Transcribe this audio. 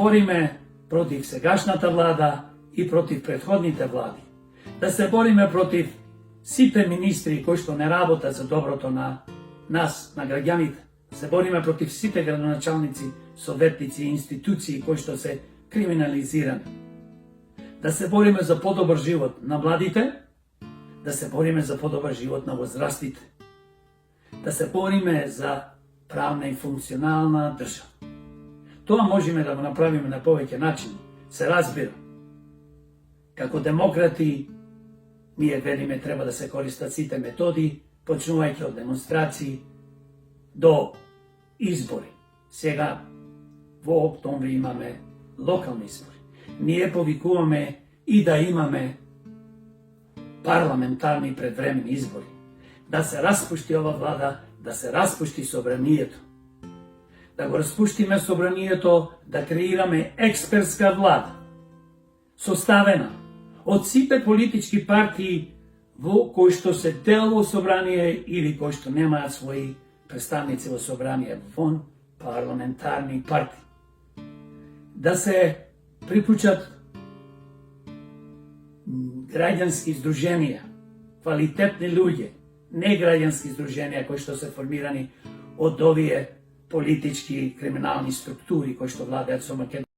бориме против сегашната влада и против претходните влади. Да се бориме против сите министри кои што не работат за доброто на нас, на граѓаните. Се бориме против сите градоначалници, советници и институции кои што се криминализирани. Да се бориме за подобар живот на младите, да се бориме за подобар живот на возрастите. Да се бориме за правна и функционална држава. Тоа можеме да го направиме на повеќе начини, се разбира. Како демократи, ние велиме треба да се користат сите методи, почнувајќи од демонстрации до избори. Сега во октомври имаме локални избори. Ние повикуваме и да имаме парламентарни предвремени избори. Да се распушти ова влада, да се распушти собранието. Да го распуштиме собранието, да креираме експертска влада, составена од сите политички партии во кои што се дел во собрание или кои што немаат своји представници во собрание, вон парламентарни партии. Да се приклучат граѓански издруженија, квалитетни луѓе, не граѓански издруженија кои што се формирани од овие политички криминални структури кои што владеат со Македонија.